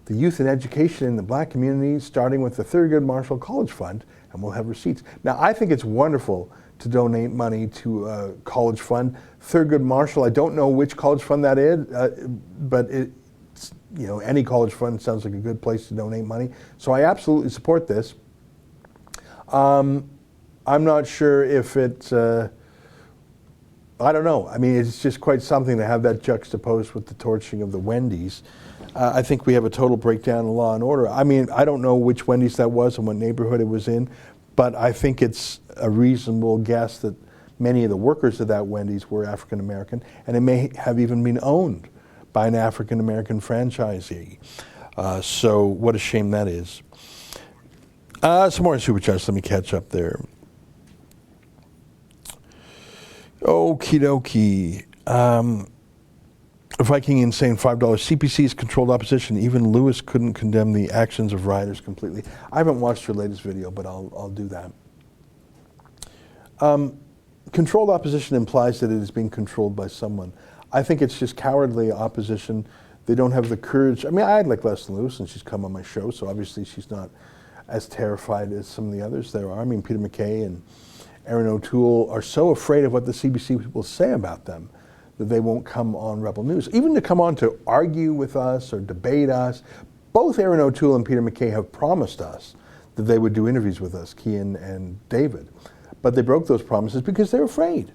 the youth and education in the black community, starting with the Thurgood Marshall College Fund, and we'll have receipts. Now, I think it's wonderful to donate money to a college fund. Thurgood Marshall, I don't know which college fund that is, but any college fund sounds like a good place to donate money. So I absolutely support this. I'm not sure if it's, I don't know. I mean, it's just quite something to have that juxtaposed with the torching of the Wendy's. I think we have a total breakdown in law and order. I mean, I don't know which Wendy's that was and what neighborhood it was in, but I think it's a reasonable guess that many of the workers of that Wendy's were African American, and it may have even been owned by an African American franchisee. So what a shame that is. Some more super chats. Let me catch up there. Okie dokie. Viking Insane, $5. CPC's controlled opposition. Even Lewis couldn't condemn the actions of rioters completely. I haven't watched your latest video, but I'll do that. Controlled opposition implies that it is being controlled by someone. I think it's just cowardly opposition. They don't have the courage. I mean, I like Leslie Lewis, and she's come on my show, so obviously she's not as terrified as some of the others there are. I mean, Peter MacKay and Erin O'Toole are so afraid of what the CBC will say about them that they won't come on Rebel News. Even to come on to argue with us or debate us. Both Erin O'Toole and Peter MacKay have promised us that they would do interviews with us, Cian and David. But they broke those promises because they're afraid.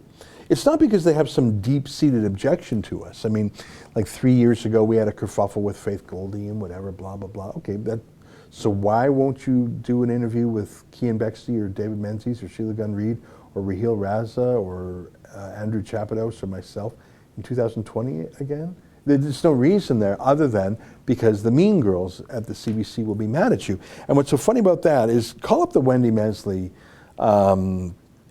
It's not because they have some deep-seated objection to us. I mean, like 3 years ago, we had a kerfuffle with Faith Goldie and whatever, blah, blah, blah. Okay, so why won't you do an interview with Cian Bexley or David Menzies or Sheila Gunn-Reid or Raheel Raza or Andrew Chapados or myself in 2020 again? There's no reason there other than because the mean girls at the CBC will be mad at you. And what's so funny about that is call up the Wendy Mesley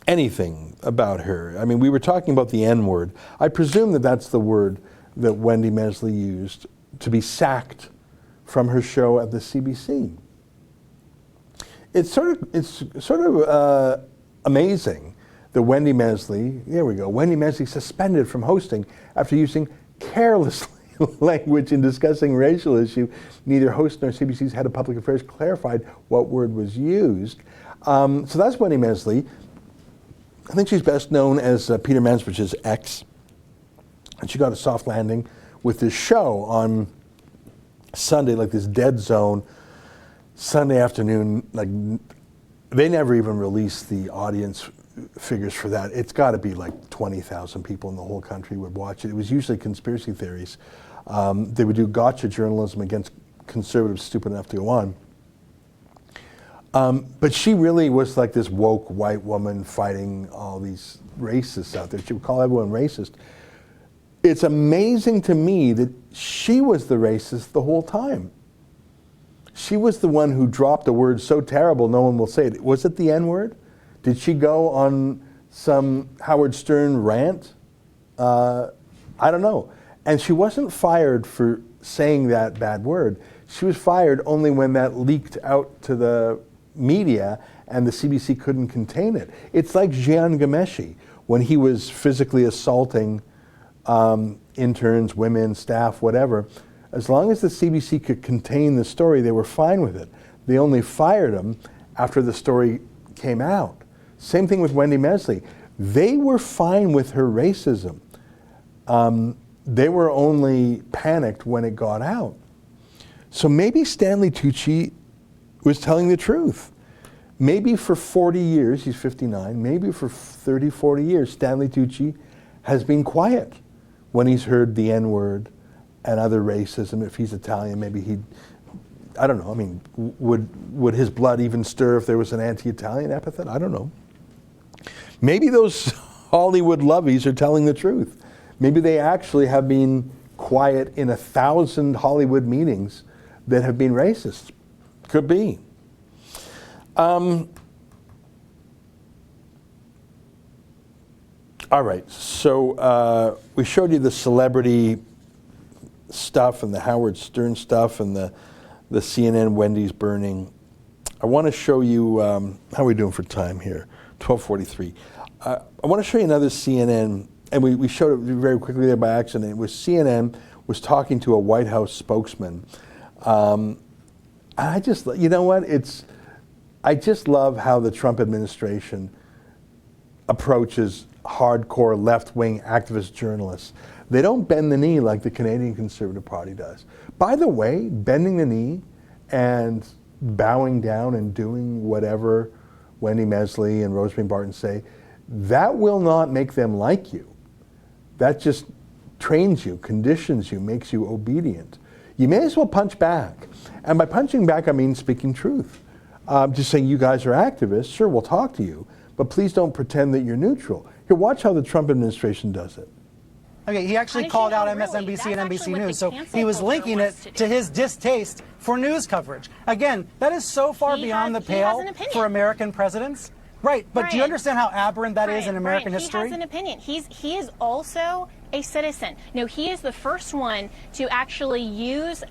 anything about her. I mean, we were talking about the N-word. I presume that that's the word that Wendy Mesley used to be sacked from her show at the CBC. It's sort of amazing that Wendy Mesley, there we go, Wendy Mesley suspended from hosting after using careless language in discussing racial issue. Neither host nor CBC's head of public affairs clarified what word was used. So that's Wendy Mesley. I think she's best known as Peter Mansbridge's ex. And she got a soft landing with this show on Sunday, like this dead zone, Sunday afternoon. Like, they never even released the audience figures for that. It's got to be like 20,000 people in the whole country would watch it. It was usually conspiracy theories. They would do gotcha journalism against conservatives stupid enough to go on. But she really was like this woke white woman fighting all these racists out there. She would call everyone racist. It's amazing to me that she was the racist the whole time. She was the one who dropped a word so terrible no one will say it. Was it the N-word? Did she go on some Howard Stern rant? I don't know. And she wasn't fired for saying that bad word. She was fired only when that leaked out to the media and the CBC couldn't contain it. It's like Jian Ghomeshi when he was physically assaulting interns, women, staff, whatever. As long as the CBC could contain the story, they were fine with it. They only fired him after the story came out. Same thing with Wendy Mesley. They were fine with her racism. They were only panicked when it got out. So maybe Stanley Tucci was telling the truth. Maybe for 40 years, he's 59, maybe for 30, 40 years, Stanley Tucci has been quiet when he's heard the N-word and other racism. If he's Italian, maybe he'd, I don't know, I mean, would his blood even stir if there was an anti-Italian epithet? I don't know. Maybe those Hollywood lovies are telling the truth. Maybe they actually have been quiet in 1,000 Hollywood meetings that have been racist. Could be. All right, so we showed you the celebrity stuff and the Howard Stern stuff and the CNN Wendy's burning. I want to show you, how are we doing for time here? 12:43. I want to show you another CNN, and we showed it very quickly there by accident. It was CNN was talking to a White House spokesman. I just, you know what? I just love how the Trump administration approaches hardcore left-wing activist journalists. They don't bend the knee like the Canadian Conservative Party does. By the way, bending the knee and bowing down and doing whatever Wendy Mesley and Rosemary Barton say, that will not make them like you. That just trains you, conditions you, makes you obedient. You may as well punch back. And by punching back, I mean speaking truth. Just saying, you guys are activists, sure, we'll talk to you, but please don't pretend that you're neutral. Here, watch how the Trump administration does it. Okay, he actually called out MSNBC and NBC News, so he was linking it to his distaste for news coverage. Again, that is so far beyond the pale for American presidents. Right, but do you understand how aberrant that is in American history? He has an opinion. He is also a citizen. No, he is the first one to actually use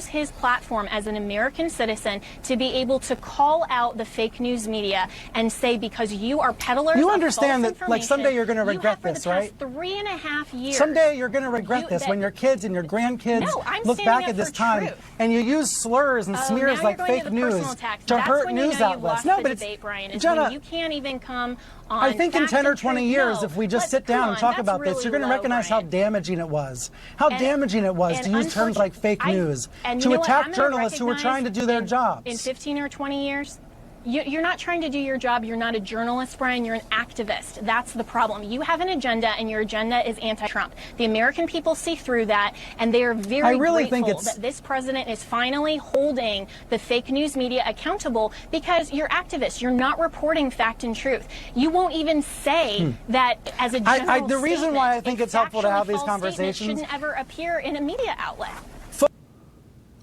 his platform as an American citizen to be able to call out the fake news media and say, because you are peddlers You of understand false that, like, someday you're going to regret for the this, right? past 3.5 years. Someday you're going to regret this when your kids and your grandkids look back at this time and you use slurs and smears like fake news to hurt news outlets. No, but it's Brian, is Jenna, when you can't even come on. I think in facts 10 or and 20 truth. years, No, if we just but sit down come and on, talk that's about this, really you're going to low, recognize how Brian. damaging it was. How damaging it was to use terms like fake news, to attack journalists who were trying to do their jobs. In 15 or 20 years, you're not trying to do your job. You're not a journalist, Brian. You're an activist. That's the problem. You have an agenda, and your agenda is anti-Trump. The American people see through that, and they are very grateful that this president is finally holding the fake news media accountable, because you're activists. You're not reporting fact and truth. You won't even say that as a general the reason why I think it's helpful to have these conversations shouldn't ever appear in a media outlet.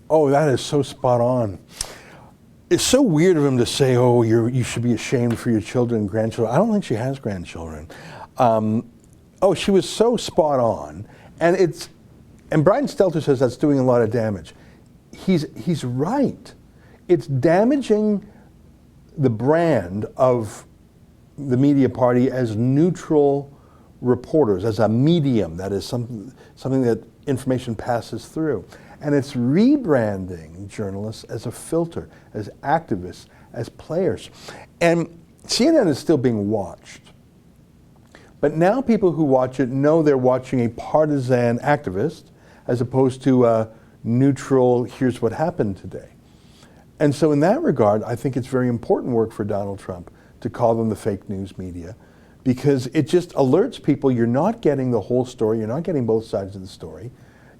Oh, that is so spot on. It's so weird of him to say, oh, you should be ashamed for your children and grandchildren. I don't think she has grandchildren. She was so spot on. And Brian Stelter says that's doing a lot of damage. He's right. It's damaging the brand of the media party as neutral reporters, as a medium, that is something that information passes through. And it's rebranding journalists as a filter, as activists, as players. And CNN is still being watched. But now people who watch it know they're watching a partisan activist as opposed to a neutral, here's what happened today. And so in that regard, I think it's very important work for Donald Trump to call them the fake news media, because it just alerts people you're not getting the whole story, you're not getting both sides of the story.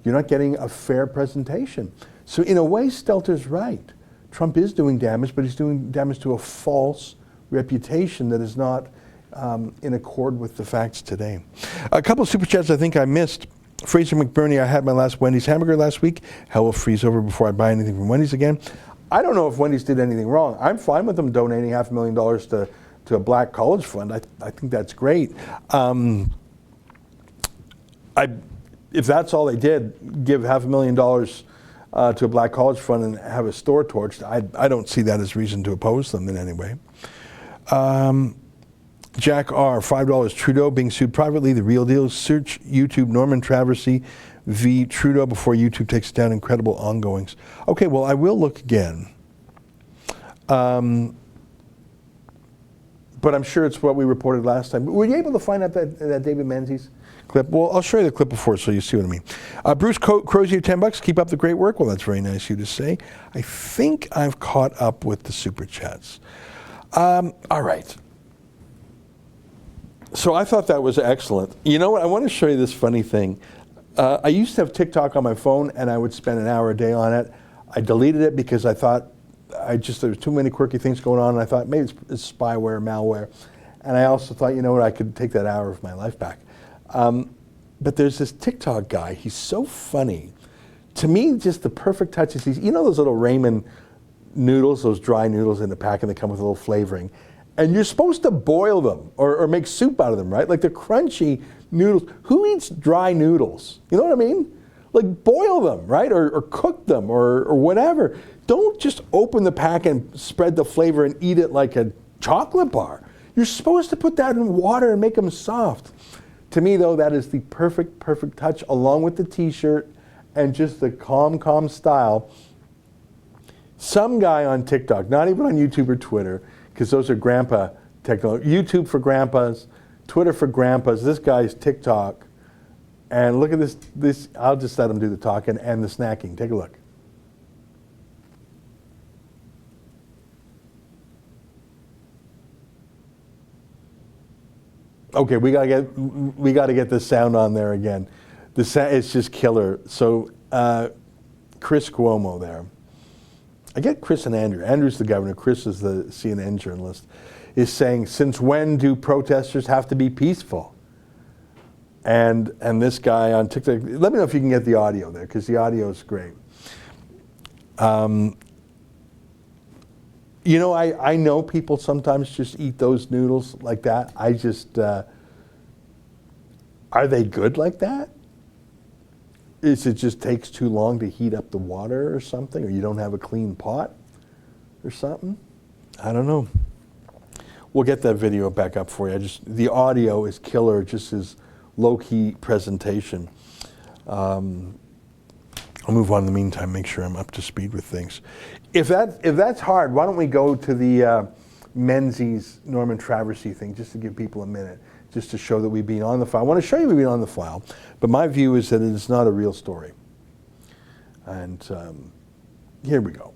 You're not getting a fair presentation. So in a way, Stelter's right. Trump is doing damage, but he's doing damage to a false reputation that is not in accord with the facts today. A couple of super chats I think I missed. Fraser McBurney, I had my last Wendy's hamburger last week. Hell will freeze over before I buy anything from Wendy's again. I don't know if Wendy's did anything wrong. I'm fine with them donating $500,000 to a black college fund. I think that's great. If that's all they did, give $500,000 to a black college fund and have a store torched, I don't see that as reason to oppose them in any way. Jack R., $5, Trudeau being sued privately, the real deal. Search YouTube Norman Traversy v. Trudeau before YouTube takes down incredible ongoings. Okay, well, I will look again. But I'm sure it's what we reported last time. Were you able to find out that David Menzies clip? Well, I'll show you the clip before so you see what I mean. Bruce Crozier, $10. Keep up the great work. Well, that's very nice of you to say. I think I've caught up with the super chats. All right. So I thought that was excellent. You know what? I want to show you this funny thing. I used to have TikTok on my phone, and I would spend an hour a day on it. I deleted it because I thought there was too many quirky things going on, and I thought maybe it's spyware, malware. And I also thought, you know what, I could take that hour of my life back. But there's this TikTok guy. He's so funny. To me, just the perfect touch is you know those little ramen noodles, those dry noodles in the pack, and they come with a little flavoring. And you're supposed to boil them or make soup out of them, right? Like the crunchy noodles. Who eats dry noodles? You know what I mean? Like boil them, right? Or cook them or whatever. Don't just open the pack and spread the flavor and eat it like a chocolate bar. You're supposed to put that in water and make them soft. To me, though, that is the perfect touch, along with the T-shirt and just the calm style. Some guy on TikTok, not even on YouTube or Twitter, because those are grandpa technology. YouTube for grandpas, Twitter for grandpas. This guy's TikTok. And look at this. I'll just let him do the talking and the snacking. Take a look. Okay, we gotta get this sound on there again. The sound, it's just killer. So Chris Cuomo there. I get Chris and Andrew. Andrew's the governor. Chris is the CNN journalist. Is saying, since when do protesters have to be peaceful? And this guy on TikTok. Let me know if you can get the audio there, because the audio is great. You know, I know people sometimes just eat those noodles like that. I just, Are they good like that? Is it just takes too long to heat up the water or something, or you don't have a clean pot or something? I don't know. We'll get that video back up for you. The audio is killer, just his low-key presentation. I'll move on in the meantime, make sure I'm up to speed with things. If that's hard, why don't we go to the Menzies Norman Traversy thing, just to give people a minute, just to show that we've been on the file. I want to show you we've been on the file, but my view is that it is not a real story. And here we go.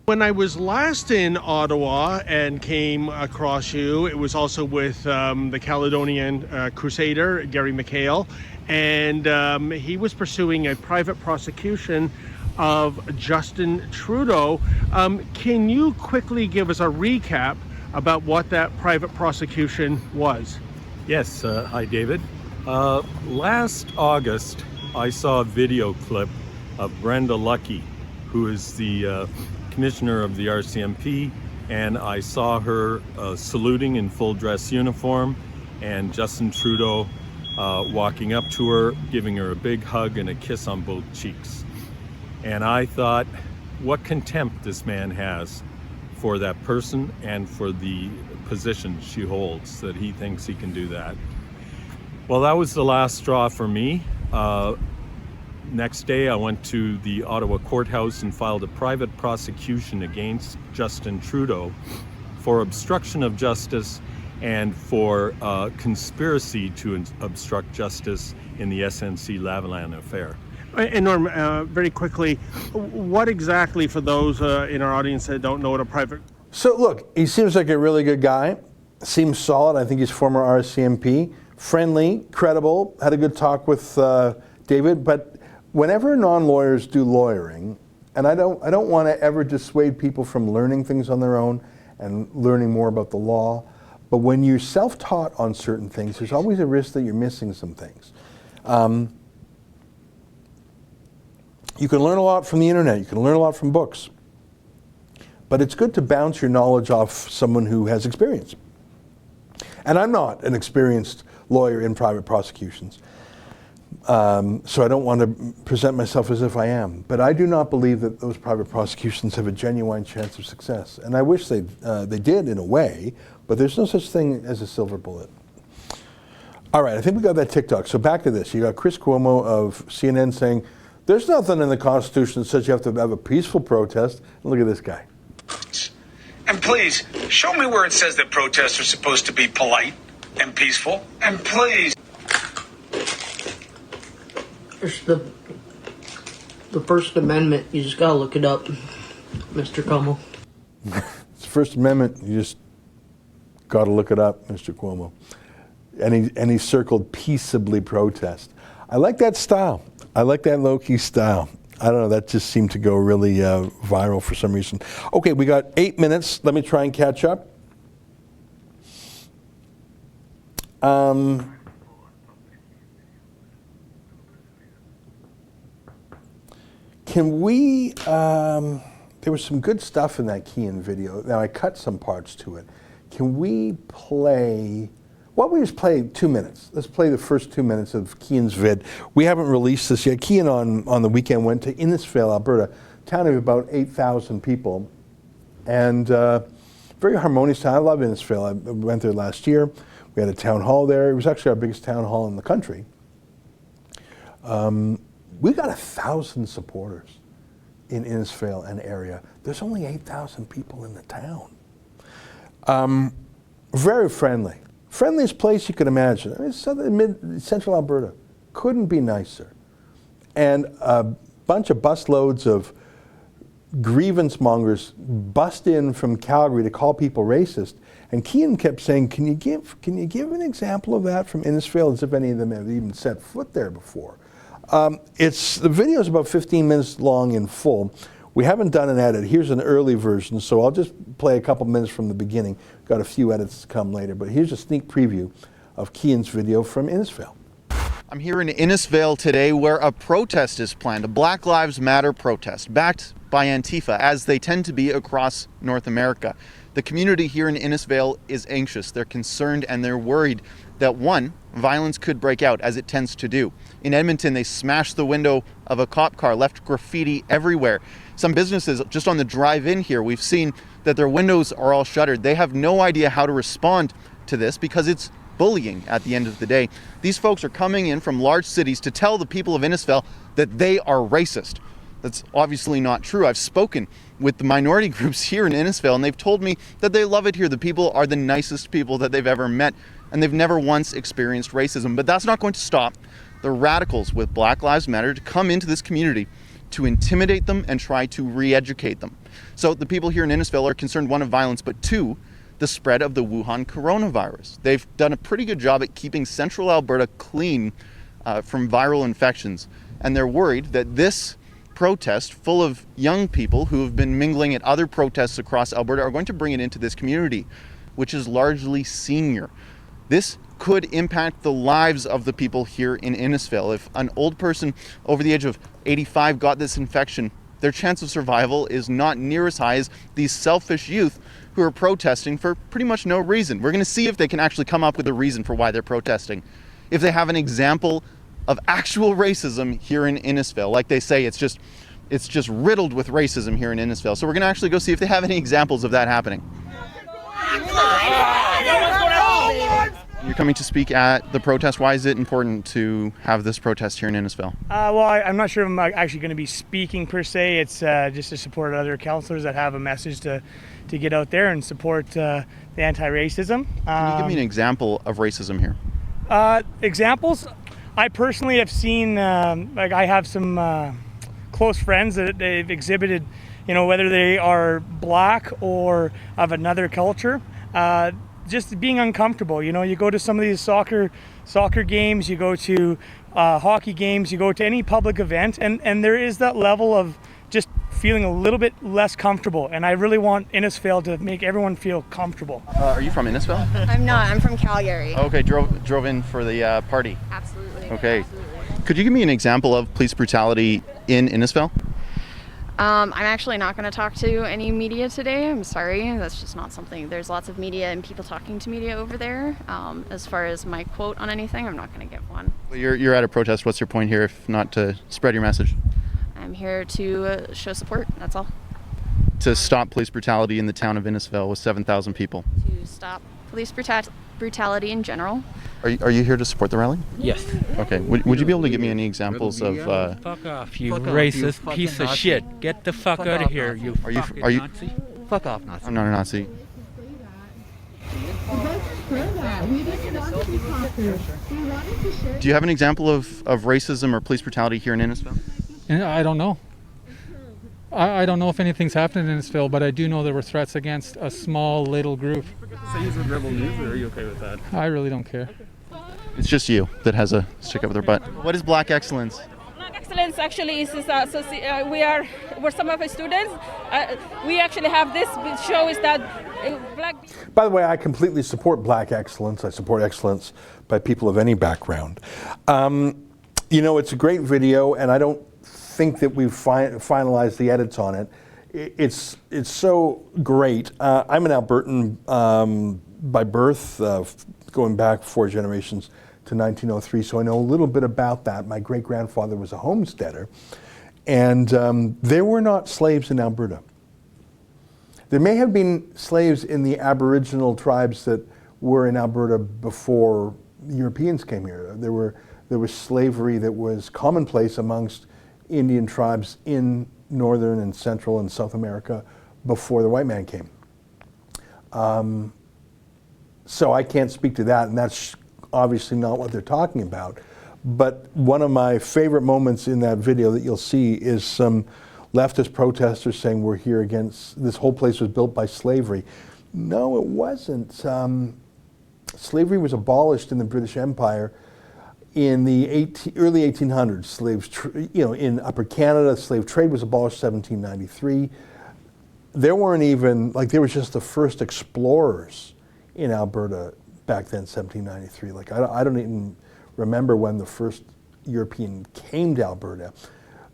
When I was last in Ottawa and came across you, it was also with the Caledonian Crusader, Gary McHale, and he was pursuing a private prosecution of Justin Trudeau. Can you quickly give us a recap about what that private prosecution was? Yes, hi David. Last August, I saw a video clip of Brenda Lucki, who is the commissioner of the RCMP, and I saw her saluting in full dress uniform, and Justin Trudeau walking up to her, giving her a big hug and a kiss on both cheeks. And I thought, what contempt this man has for that person and for the position she holds, that he thinks he can do that. Well, that was the last straw for me. Next day, I went to the Ottawa courthouse and filed a private prosecution against Justin Trudeau for obstruction of justice and for conspiracy to obstruct justice in the SNC Lavalin affair. And Norm, very quickly, what exactly, for those in our audience that don't know what a private... So look, he seems like a really good guy, seems solid. I think he's former RCMP, friendly, credible, had a good talk with David, but whenever non-lawyers do lawyering, and I don't want to ever dissuade people from learning things on their own and learning more about the law, but when you're self-taught on certain things, there's always a risk that you're missing some things. You can learn a lot from the internet, you can learn a lot from books, but it's good to bounce your knowledge off someone who has experience. And I'm not an experienced lawyer in private prosecutions. So I don't want to present myself as if I am. But I do not believe that those private prosecutions have a genuine chance of success. And I wish they did in a way, but there's no such thing as a silver bullet. All right, I think we got that TikTok. So back to this. You got Chris Cuomo of CNN saying, there's nothing in the Constitution that says you have to have a peaceful protest. And look at this guy. And please, show me where it says that protests are supposed to be polite and peaceful. And please. It's the First Amendment. You just gotta look it up, Mr. Cuomo. It's the First Amendment. You just gotta look it up, Mr. Cuomo. And he circled peaceably protest. I like that style. I like that low-key style. I don't know, that just seemed to go really viral for some reason. Okay, we got 8 minutes. Let me try and catch up. Can we, there was some good stuff in that Kean video. Now, I cut some parts to it. Can we play, why don't we just play 2 minutes? Let's play the first 2 minutes of Kean's vid. We haven't released this yet. Kean on the weekend went to Innisfail, Alberta, a town of about 8,000 people. And very harmonious town. I love Innisfail. I went there last year. We had a town hall there. It was actually our biggest town hall in the country. We got 1,000 supporters in Innisfail and area. There's only 8,000 people in the town. Very friendly. Friendliest place you could imagine. I mean, central Alberta. Couldn't be nicer. And a bunch of busloads of grievance mongers bust in from Calgary to call people racist. And Kean kept saying, can you give an example of that from Innisfail, as if any of them have even set foot there before? The video is about 15 minutes long in full. We haven't done an edit. Here's an early version, so I'll just play a couple minutes from the beginning. Got a few edits to come later, but here's a sneak preview of Kean's video from Innisfail. I'm here in Innisfail today where a protest is planned, a Black Lives Matter protest, backed by Antifa, as they tend to be across North America. The community here in Innisfail is anxious. They're concerned and they're worried that, one, violence could break out, as it tends to do. In Edmonton, they smashed the window of a cop car, left graffiti everywhere. Some businesses, just on the drive in here, we've seen that their windows are all shuttered. They have no idea how to respond to this because it's bullying at the end of the day. These folks are coming in from large cities to tell the people of Innisfail that they are racist. That's obviously not true. I've spoken with the minority groups here in Innisfail, and they've told me that they love it here. The people are the nicest people that they've ever met, and they've never once experienced racism. But that's not going to stop the radicals with Black Lives Matter to come into this community to intimidate them and try to re-educate them. So the people here in Innisfail are concerned, one, of violence, but two, the spread of the Wuhan coronavirus. They've done a pretty good job at keeping central Alberta clean from viral infections, and they're worried that this protest full of young people who have been mingling at other protests across Alberta are going to bring it into this community, which is largely senior. This could impact the lives of the people here in Innisfail. If an old person over the age of 85 got this infection, their chance of survival is not near as high as these selfish youth who are protesting for pretty much no reason. We're going to see if they can actually come up with a reason for why they're protesting. If they have an example of actual racism here in Innisfail. Like they say, it's just riddled with racism here in Innisfail. So we're going to actually go see if they have any examples of that happening. You're coming to speak at the protest. Why is it important to have this protest here in Innisfail? Well, I'm not sure if I'm actually going to be speaking per se. It's just to support other councillors that have a message to get out there and support the anti-racism. Can you give me an example of racism here? Examples? I personally have seen, I have some close friends that they've exhibited, whether they are black or of another culture, just being uncomfortable. You go to some of these soccer games, you go to hockey games, you go to any public event, and there is that level of just feeling a little bit less comfortable. And I really want Innisfail to make everyone feel comfortable. Are you from Innisfail? I'm not. I'm from Calgary. Okay, drove in for the party. Absolutely. Okay. Absolutely. Could you give me an example of police brutality in Innisfail? I'm actually not going to talk to any media today. I'm sorry. That's just not something. There's lots of media and people talking to media over there. As far as my quote on anything, I'm not going to give one. Well, you're at a protest. What's your point here, if not to spread your message? I'm here to show support. That's all. To stop police brutality in the town of Innisfail with 7,000 people. To stop police brutality in general. Are you here to support the rally? Yes. Okay. Would you be able to give me any examples of? Fuck off, you racist piece of shit! Get the fuck out of here, you fucking Nazi! Fuck off, Nazi! I'm not a Nazi. Do you have an example of racism or police brutality here in Innisfail? I don't know. I don't know if anything's happened in Innisfail, but I do know there were threats against a small little group. Say he's in Rebel News, or are you okay with that? I really don't care. It's just you that has a stick up their butt. What is Black Excellence? Black Excellence actually is we're some of our students. We actually have this show is that black. By the way, I completely support Black Excellence. I support excellence by people of any background. It's a great video, and I don't think that we've finalized the edits on it. It's so great. I'm an Albertan by birth, going back 4 generations to 1903, so I know a little bit about that. My great-grandfather was a homesteader, and there were not slaves in Alberta. There may have been slaves in the Aboriginal tribes that were in Alberta before Europeans came here. There was slavery that was commonplace amongst Indian tribes in Northern and Central and South America before the white man came. So I can't speak to that, and that's obviously not what they're talking about. But one of my favorite moments in that video that you'll see is some leftist protesters saying we're here against, this whole place was built by slavery. No, it wasn't. Slavery was abolished in the British Empire in the early 1800s. Slaves, in Upper Canada, slave trade was abolished 1793. There weren't even, there was just the first explorers in Alberta back then, 1793. I don't even remember when the first European came to Alberta.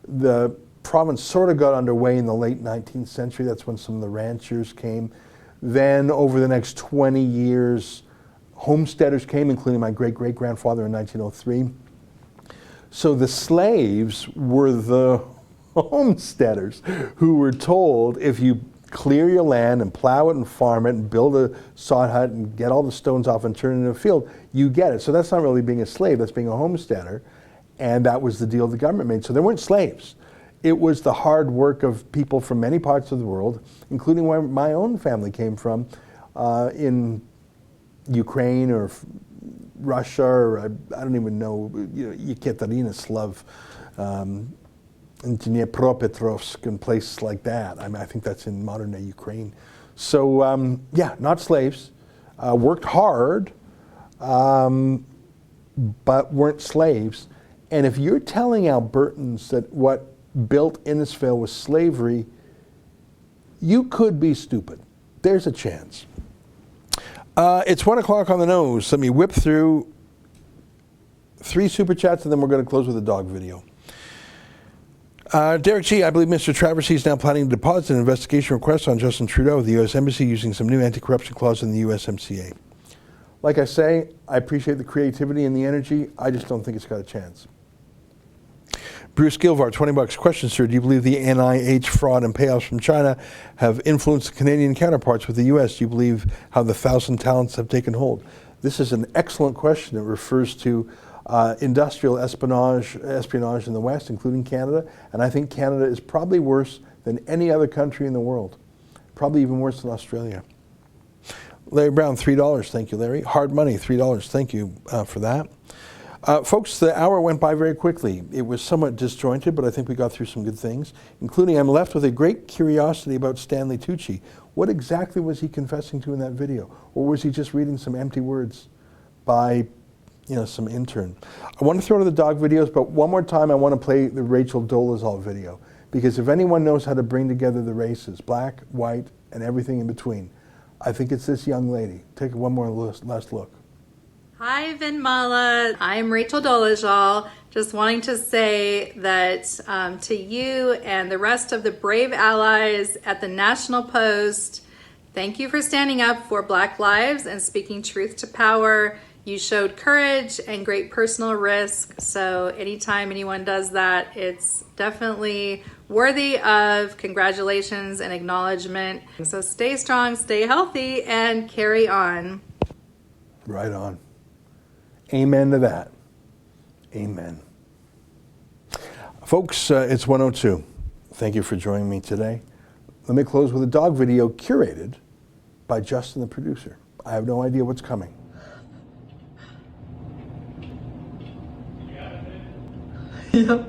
The province sort of got underway in the late 19th century. That's when some of the ranchers came. Then over the next 20 years, homesteaders came, including my great-great-grandfather in 1903. So the slaves were the homesteaders who were told, if you clear your land and plow it and farm it and build a sod hut and get all the stones off and turn it into a field, you get it. So that's not really being a slave, that's being a homesteader. And that was the deal the government made. So they weren't slaves. It was the hard work of people from many parts of the world, including where my own family came from, in Ukraine or Russia, or I don't even know, Yekaterinoslav, in Dnipropetrovsk and places like that. I mean, I think that's in modern day Ukraine. So yeah, not slaves, worked hard, but weren't slaves. And if you're telling Albertans that what built Innisfail was slavery, you could be stupid. There's a chance. It's 1 o'clock on the nose. Let me whip through 3 super chats and then we're going to close with a dog video. Derek G., I believe Mr. Traversy is now planning to deposit an investigation request on Justin Trudeau of the U.S. Embassy using some new anti-corruption clause in the USMCA. Like I say, I appreciate the creativity and the energy. I just don't think it's got a chance. Bruce Gilvar, $20. Question, sir. Do you believe the NIH fraud and payoffs from China have influenced Canadian counterparts with the U.S.? Do you believe how the 1,000 talents have taken hold? This is an excellent question. It refers to industrial espionage in the West, including Canada. And I think Canada is probably worse than any other country in the world. Probably even worse than Australia. Larry Brown, $3. Thank you, Larry. Hard money, $3. Thank you for that. Folks, the hour went by very quickly. It was somewhat disjointed, but I think we got through some good things, including I'm left with a great curiosity about Stanley Tucci. What exactly was he confessing to in that video? Or was he just reading some empty words by some intern? I want to throw to the dog videos, but one more time I want to play the Rachel Dolezal video, because if anyone knows how to bring together the races, black, white, and everything in between, I think it's this young lady. Take one more last look. Hi, Vinmala. I'm Rachel Dolezal. Just wanting to say that to you and the rest of the brave allies at the National Post, thank you for standing up for Black lives and speaking truth to power. You showed courage and great personal risk. So anytime anyone does that, it's definitely worthy of congratulations and acknowledgement. So stay strong, stay healthy, and carry on. Right on. Amen to that. Amen. Folks, it's 1:02. Thank you for joining me today. Let me close with a dog video curated by Justin, the producer. I have no idea what's coming. Yep.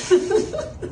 Ha ha ha.